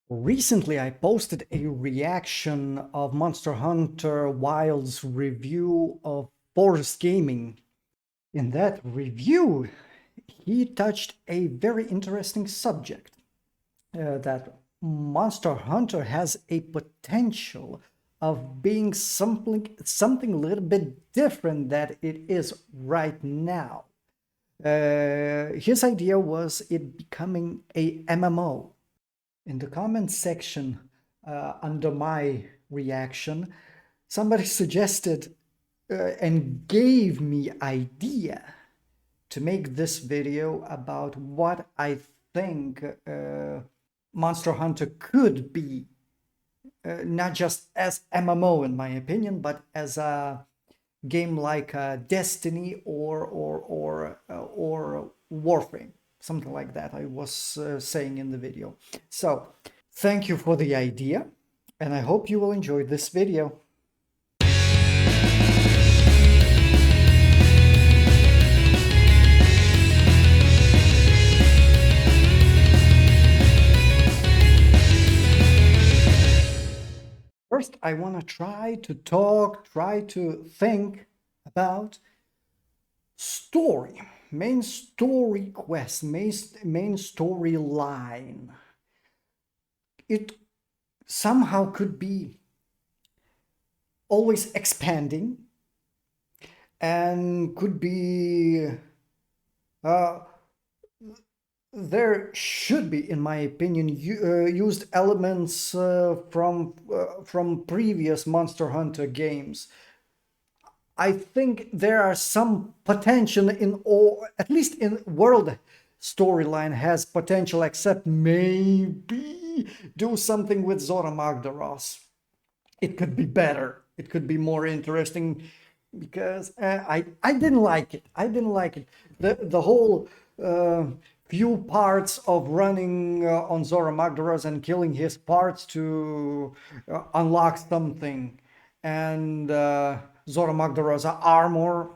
Recently, I posted a reaction of Monster Hunter Wilds review of Forest Gaming. In that review, he touched a very interesting subject that Monster Hunter has a potential of being something a little bit different that it is right now. His idea was it becoming a MMO. In the comment section under my reaction, somebody suggested and gave me idea to make this video about what I think Monster Hunter could be, not just as MMO in my opinion, but as a game like Destiny or Warframe, something like that. I was saying in the video. So thank you for the idea, and I hope you will enjoy this video. First, I want to try to think about story, main story quest, main storyline. It somehow could be always expanding and could be uh, there should be, in my opinion, used elements from previous Monster Hunter games. I think there are some potential in all, at least in world storyline has potential, except maybe do something with Zora Magdaros. It could be better. It could be more interesting because I didn't like it. I didn't like it. The whole few parts of running on Zora Magdaros and killing his parts to unlock something, and Zora Magdaros armor,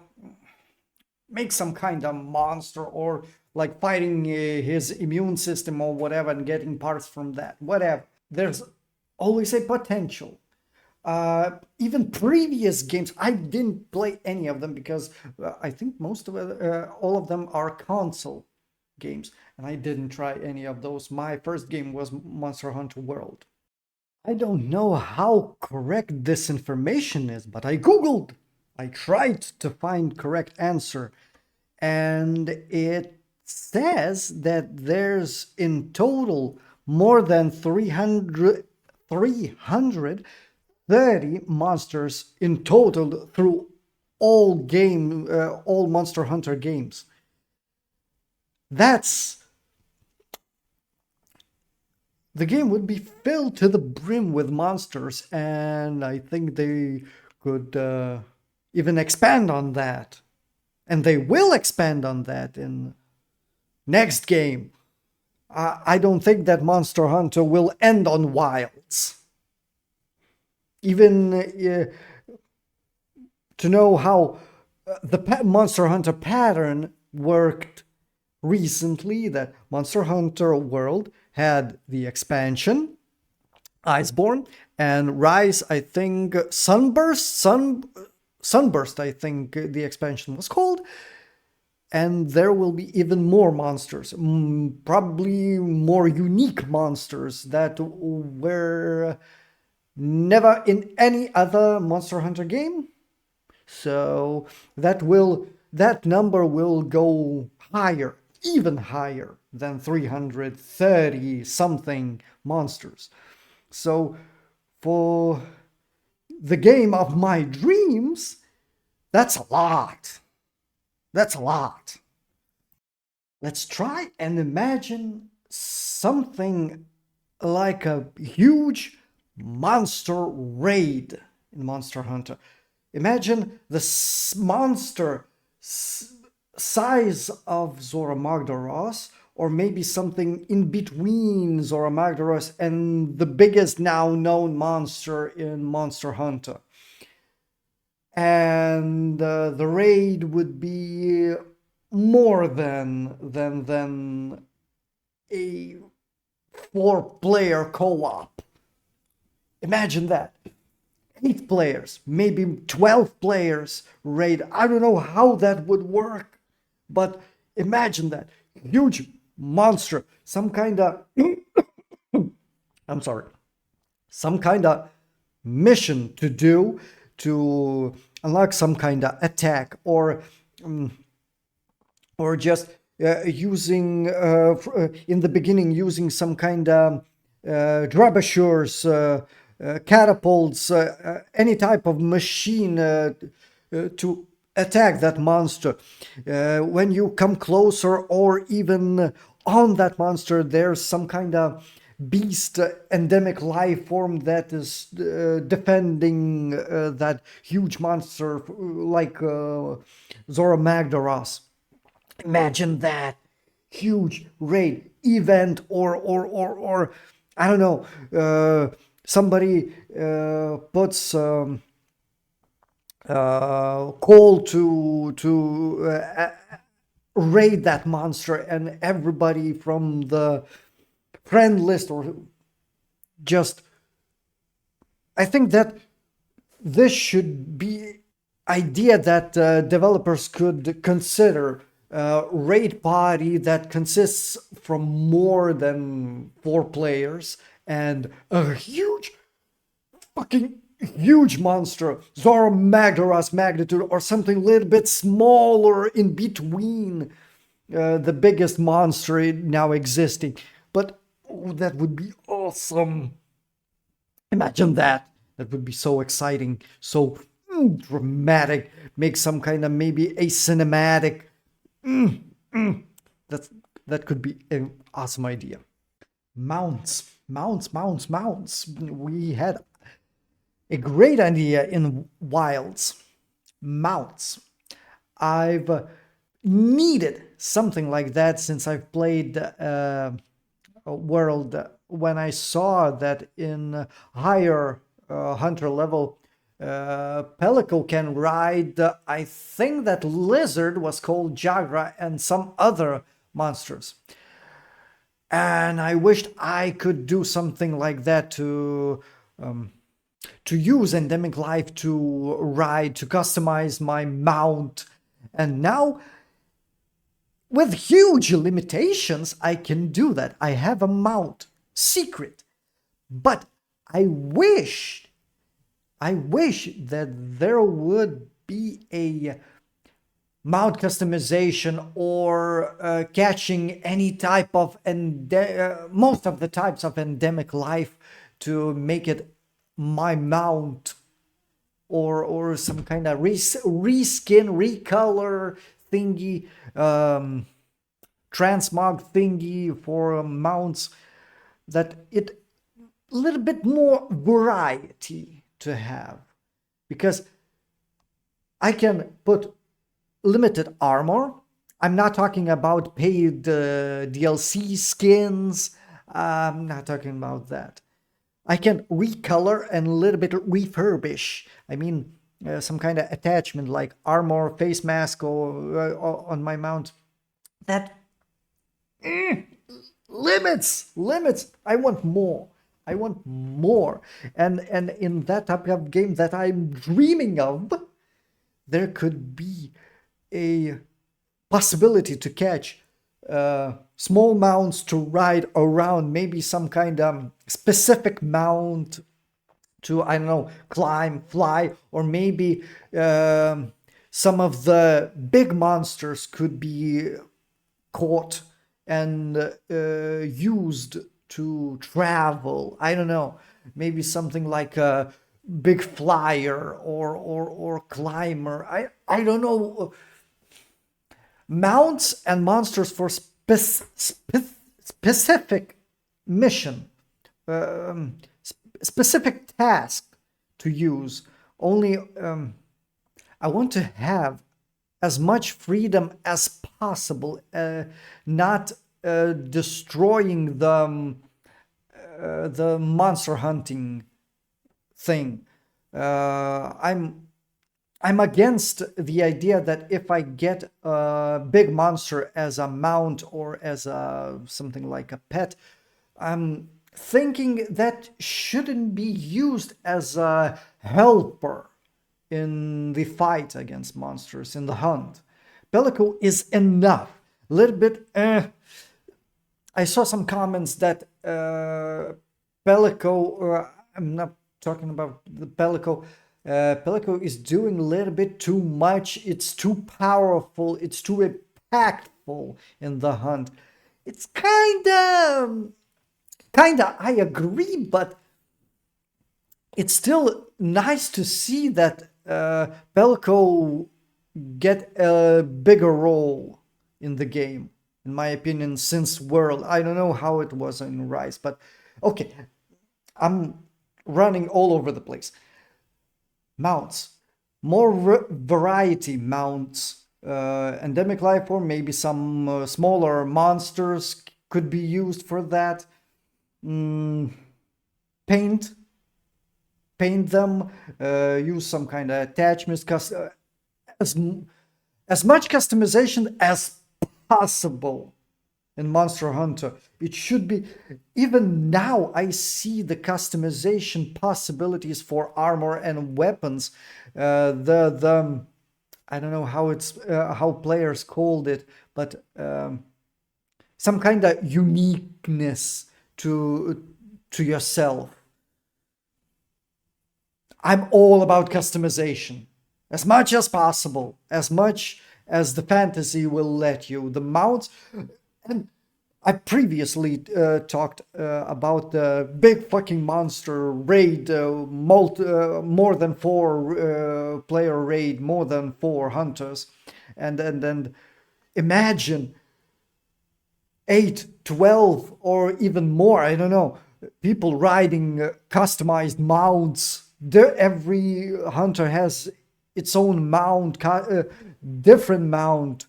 make some kind of monster, or like fighting his immune system or whatever and getting parts from that. Whatever. There's always a potential. Even previous games, I didn't play any of them because I think most of all of them are console games, and I didn't try any of those. My first game was Monster Hunter World. I don't know how correct this information is, but I googled. I tried to find correct answer, and it says that there's in total more than 330 monsters in total through all Monster Hunter games. The game would be filled to the brim with monsters, and I think they could even expand on that. And they will expand on that in next game. I don't think that Monster Hunter will end on Wilds. Even to know how the Monster Hunter pattern worked recently, that Monster Hunter World had the expansion, Iceborne, and Rise, I think, Sunburst, I think the expansion was called. And there will be even more monsters, probably more unique monsters that were never in any other Monster Hunter game. So that number will go higher, even higher than 330 something monsters. So for the game of my dreams, that's a lot. That's a lot. Let's try and imagine something like a huge monster raid in Monster Hunter. Imagine the monster size of Zora Magdaros, or maybe something in between Zora Magdaros and the biggest now known monster in Monster Hunter. And the raid would be more than a 4-player co-op. Imagine that. 8 players, maybe 12 players raid. I don't know how that would work, but imagine that. Huge monster, some kind of, I'm sorry, some kind of mission to do to unlock some kind of attack, or just using in the beginning using some kind of drebashers, catapults, any type of machine to attack that monster. When you come closer, or even on that monster, there's some kind of beast, endemic life form that is defending that huge monster, like Zora Magdaros. Imagine that huge raid event, or I don't know. Somebody puts call to raid that monster, and everybody from the friend list, or just, I think that this should be idea that developers could consider. Raid party that consists from more than 4 players, and a fucking huge monster, Zora Magdaros magnitude, or something a little bit smaller in between the biggest monster now existing. But that would be awesome. Imagine that. That would be so exciting, so dramatic. Make some kind of maybe a cinematic. That's that could be an awesome idea. Mounts, mounts, mounts, mounts. We had a great idea in Wilds. Mounts. I've needed something like that since I've played World. When I saw that in higher hunter level, Pelico can ride, I think that lizard was called Jagra, and some other monsters. And I wished I could do something like that to use endemic life to ride, to customize my mount. And now, with huge limitations, I can do that. I have a mount, secret. But I wish that there would be a mount customization, or catching any type of most of the types of endemic life to make it my mount, or some kind of reskin, recolor thingy, transmog thingy for mounts, that it a little bit more variety to have, because I can put limited armor. I'm not talking about paid DLC skins. I'm not talking about that. I can recolor and a little bit refurbish. I mean, some kind of attachment like armor, face mask, or on my mount. That limits. I want more. I want more. And in that type of game that I'm dreaming of, there could be a possibility to catch small mounts to ride around, maybe some kind of specific mount to, I don't know, climb, fly, or maybe some of the big monsters could be caught and used to travel. I don't know, maybe something like a big flyer, or climber. I don't know. Mounts and monsters for specific mission, specific task to use. Only I want to have as much freedom as possible, not destroying the monster hunting thing. I'm against the idea that if I get a big monster as a mount, or as a something like a pet, I'm thinking that shouldn't be used as a helper in the fight against monsters in the hunt. Pellico is enough. A little bit. I saw some comments that Pellico. I'm not talking about the Pellico. Pellico is doing a little bit too much. It's too powerful. It's too impactful in the hunt. It's kinda. I agree, but it's still nice to see that Pelko get a bigger role in the game, in my opinion, since World. I don't know how it was in Rise, but okay, I'm running all over the place. Mounts, more variety mounts, endemic life form, maybe some smaller monsters could be used for that. Mm, paint paint them, use some kind of attachments, as, as much customization as possible in Monster Hunter. It should be, even now I see the customization possibilities for armor and weapons. The I don't know how it's how players called it, but some kind of uniqueness to yourself. I'm all about customization as much as possible, as much as the fantasy will let you. The mounts, and I previously talked about the big fucking monster raid, more than four player raid, more than four hunters, and imagine 8, 12, or even more. I don't know. People riding customized mounts. Every hunter has its own mount, different mount,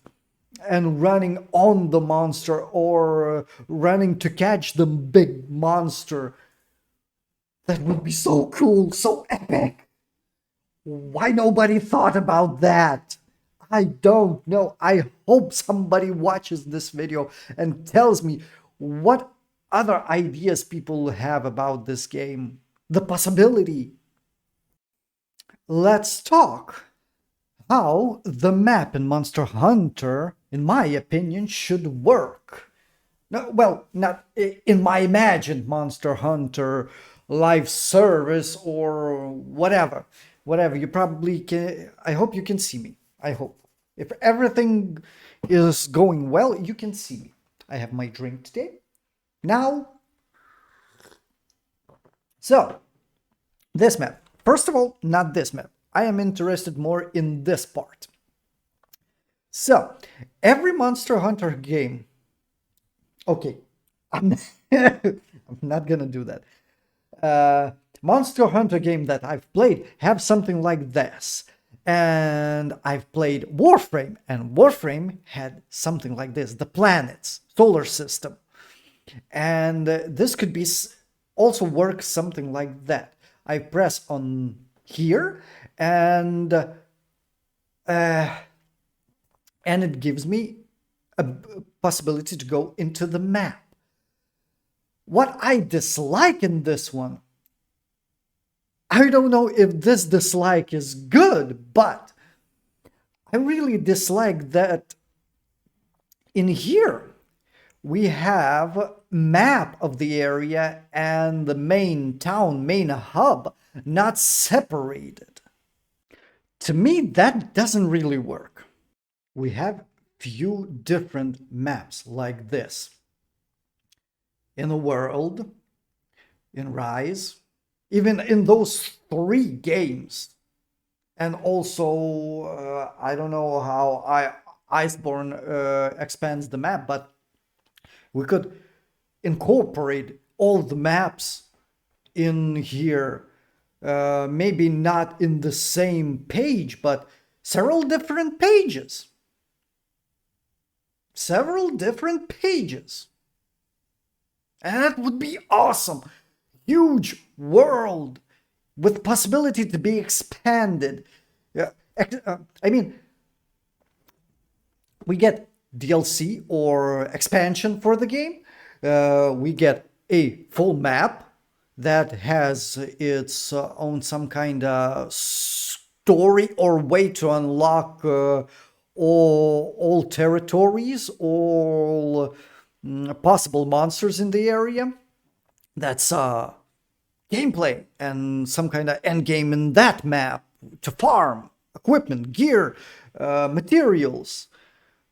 and running on the monster or running to catch the big monster. That would be so cool, so epic. Why nobody thought about that? I don't know. I hope somebody watches this video and tells me what other ideas people have about this game. The possibility. Let's talk how the map in Monster Hunter, in my opinion, should work. No, well, not in my imagined Monster Hunter live service or whatever. Whatever. You probably can. I hope you can see me. I hope. If everything is going well, you can see me. I have my drink today. Now, so this map. First of all, not this map. I am interested more in this part. So, every Monster Hunter game. Okay, I'm, I'm not gonna do that. Monster Hunter game that I've played have something like this. And I've played Warframe, and Warframe had something like this, the planets, solar system. And this could be also work something like that. I press on here, and it gives me a possibility to go into the map. What I dislike in this one, I don't know if this dislike is good, but I really dislike that in here we have map of the area and the main town, main hub, not separated. To me, that doesn't really work. We have few different maps like this. In the world, in Rise, even in those 3 games. And also, I don't know how Iceborne expands the map, but we could incorporate all the maps in here. Maybe not in the same page, but several different pages. Several different pages. And that would be awesome. Huge world with possibility to be expanded. I mean, we get DLC or expansion for the game. We get a full map that has its own some kind of story or way to unlock all territories, all possible monsters in the area. That's gameplay and some kind of end game in that map to farm equipment, gear, materials,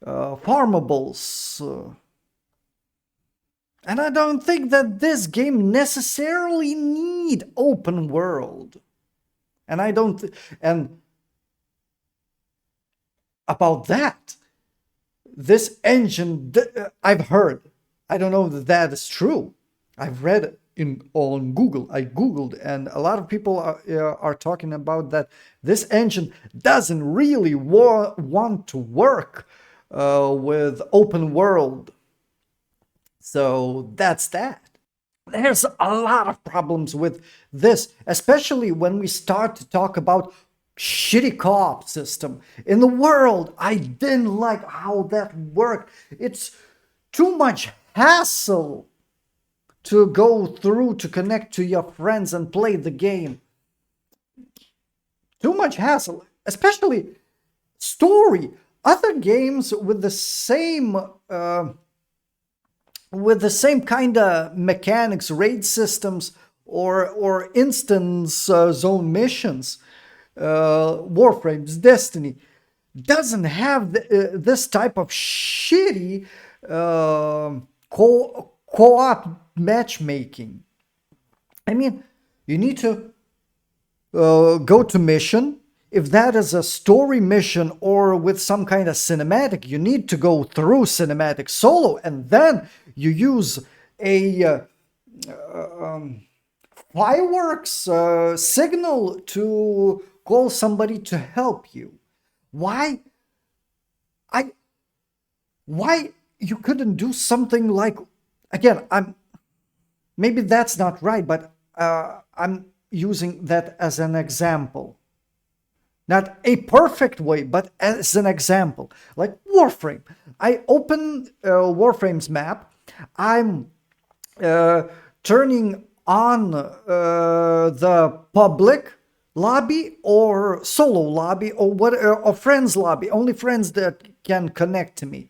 farmables. And I don't think that this game necessarily need open world. And I don't, and about that, this engine, I've heard, I don't know that that is true. I've read it on Google. I Googled, and a lot of people are talking about that this engine doesn't really want to work with open world. So that's that. There's a lot of problems with this, especially when we start to talk about shitty co-op system. In the world, I didn't like how that worked. It's too much hassle to go through to connect to your friends and play the game. Too much hassle, especially story. Other games with the same kind of mechanics, raid systems, or instance zone missions, Warframes, Destiny, doesn't have this type of shitty co-op matchmaking. I mean, you need to go to mission. If that is a story mission or with some kind of cinematic, you need to go through cinematic solo, and then you use a fireworks signal to call somebody to help you. Why? Why you couldn't do something like, again, maybe that's not right, but I'm using that as an example. Not a perfect way, but as an example. Like Warframe. I open Warframe's map. I'm turning on the public lobby or solo lobby or what, or friends lobby. Only friends that can connect to me.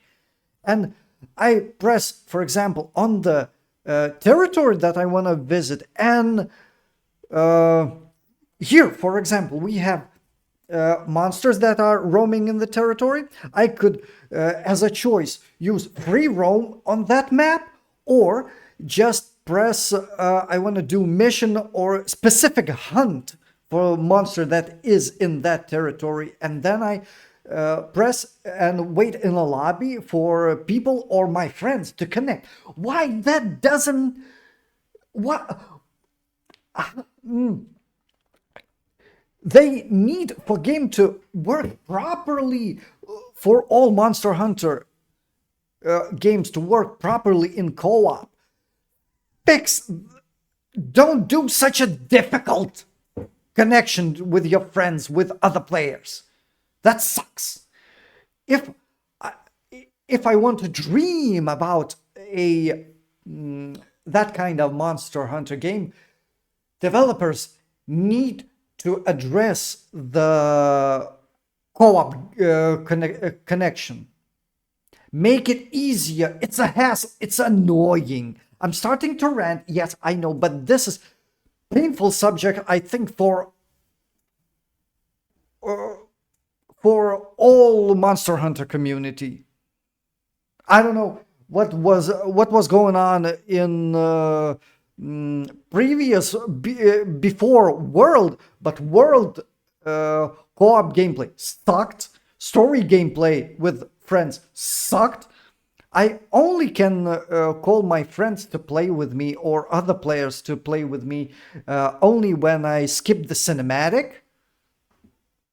And I press, for example, on the territory that I want to visit. And here, for example, we have monsters that are roaming in the territory. I could, as a choice, use free roam on that map, or just press I want to do mission or specific hunt for a monster that is in that territory, and then I press and wait in a lobby for people or my friends to connect. Why that doesn't... What... They need for game to work properly, for all Monster Hunter games to work properly in co-op. Don't do such a difficult connection with your friends, with other players. That sucks. If I want to dream about that kind of Monster Hunter game, developers need to address the co-op connection. Make it easier. It's a hassle. It's annoying. I'm starting to rant. Yes, I know, but this is painful subject, I think, for all Monster Hunter community. I don't know what was going on in previous before World, but World co-op gameplay sucked. Story gameplay with friends sucked. I only can call my friends to play with me or other players to play with me only when I skip the cinematic.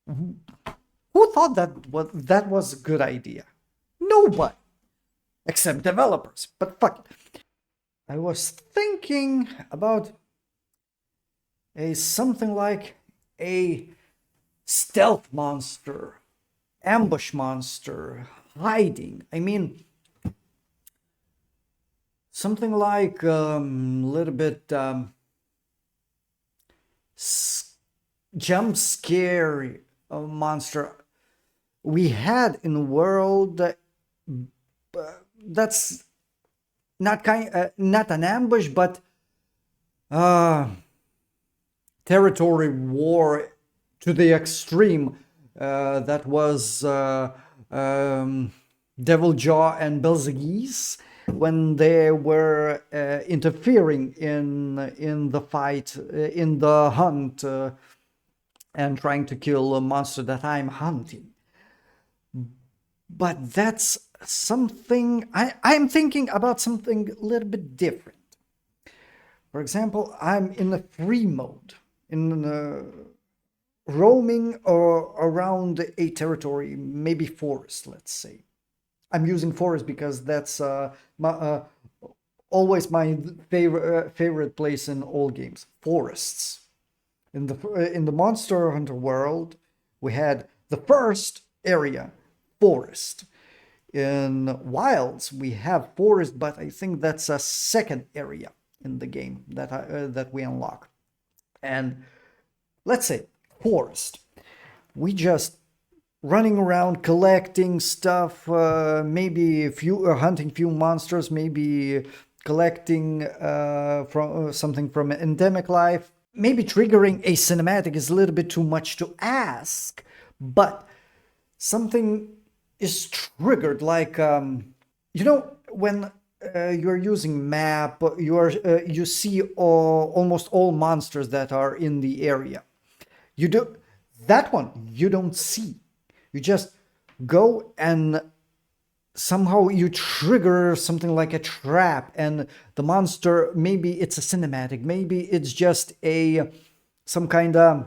Who thought that was a good idea? Nobody, except developers. But fuck it. I was thinking about something like a stealth monster, ambush monster, hiding. I mean, something like little bit jump scare monster we had in world that's not an ambush, but uh, territory war to the extreme. That was Devil Jaw and Belzegeese when they were interfering in the fight, in the hunt, and trying to kill a monster that I'm hunting. But that's something I'm thinking about something a little bit different. For example, I'm in a free mode, in roaming or around a territory, maybe forest, let's say. I'm using forest because that's always my favorite place in all games. Forests. In the Monster Hunter world, we had the first area, forest. In Wilds, we have forest, but I think that's a second area in the game that we unlock. And let's say forest. We just running around collecting stuff, maybe hunting few monsters, maybe collecting from something from endemic life. Maybe triggering a cinematic is a little bit too much to ask, but something is triggered like when you're using map, you see almost all monsters that are in the area. You do that one you don't see. You just go and somehow you trigger something like a trap, and the monster, maybe it's a cinematic, maybe it's just a some kind of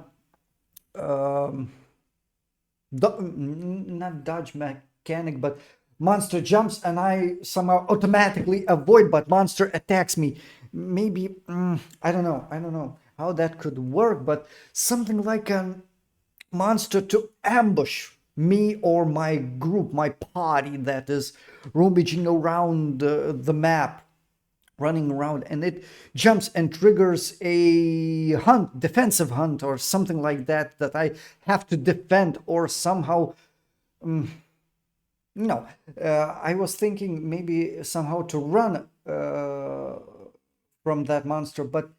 not dodge mechanic, but monster jumps and I somehow automatically avoid, but monster attacks me. Maybe I don't know how that could work, but something like a monster to ambush me or my group, my party that is rummaging around the map, running around, and it jumps and triggers a hunt, defensive hunt or something like that, that I have to defend or somehow. No, I was thinking maybe somehow to run from that monster, but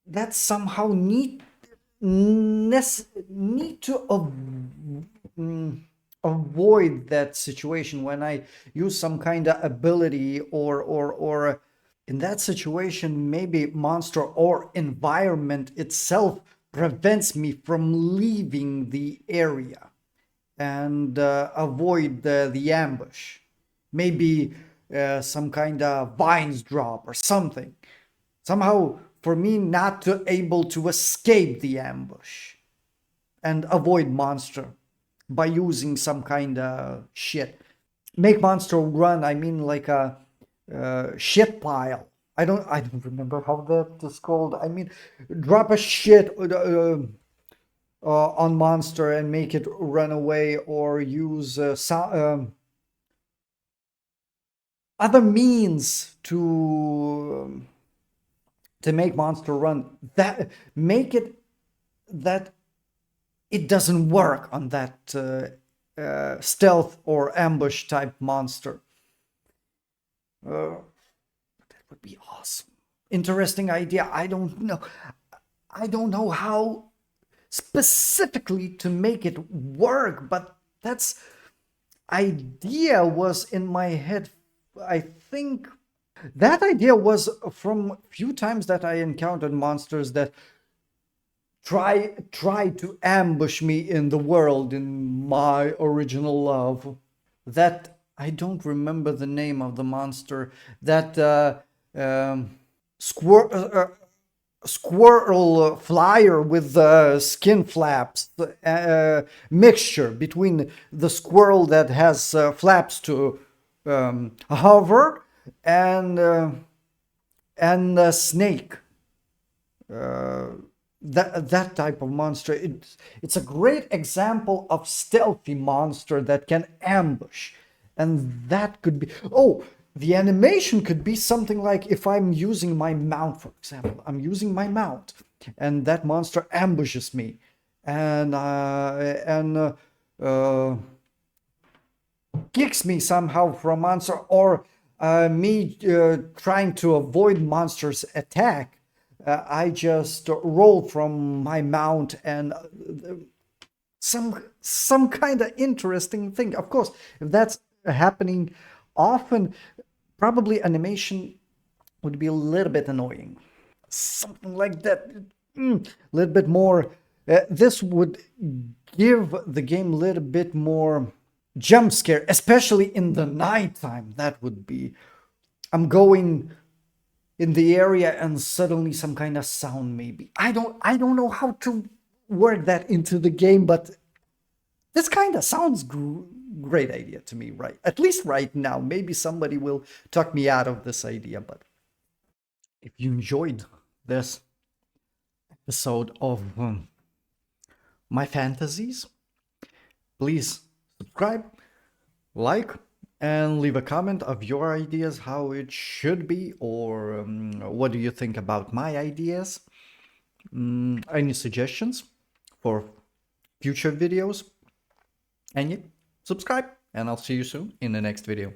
that somehow need to avoid that situation when I use some kind of ability or in that situation maybe monster or environment itself prevents me from leaving the area and avoid the ambush. Maybe some kind of vines drop or something. Somehow, for me, not to able to escape the ambush and avoid monster by using some kind of shit. Make monster run. I mean, like a shit pile. I don't remember how that is called. I mean, drop a shit on monster and make it run away, or use other means to make monster run, that make it that it doesn't work on that stealth or ambush type monster. That would be awesome. Interesting idea. I don't know how specifically to make it work, but that's idea was in my head. I think that idea was from few times that I encountered monsters that try to ambush me in the world in my original love. That I don't remember the name of the monster. That squirrel squirrel flyer with skin flaps, mixture between the squirrel that has flaps to hover and a snake. That type of monster. It's a great example of stealthy monster that can ambush, and that could be. Oh, the animation could be something like if I'm using my mount, for example. I'm using my mount, and that monster ambushes me, and kicks me somehow from monster, or me trying to avoid monster's attack. I just roll from my mount and some kind of interesting thing. Of course, if that's happening often, probably animation would be a little bit annoying. Something like that, a little bit more. This would give the game a little bit more jump scare, especially in the nighttime. That would be. I'm going in the area and suddenly some kind of sound maybe. I don't know how to work that into the game, but this kind of sounds great idea to me, right? At least right now. Maybe somebody will talk me out of this idea, but if you enjoyed this episode of my fantasies, please subscribe, like, and leave a comment of your ideas, how it should be, or what do you think about my ideas. Any suggestions for future videos? And yeah, subscribe, and I'll see you soon in the next video.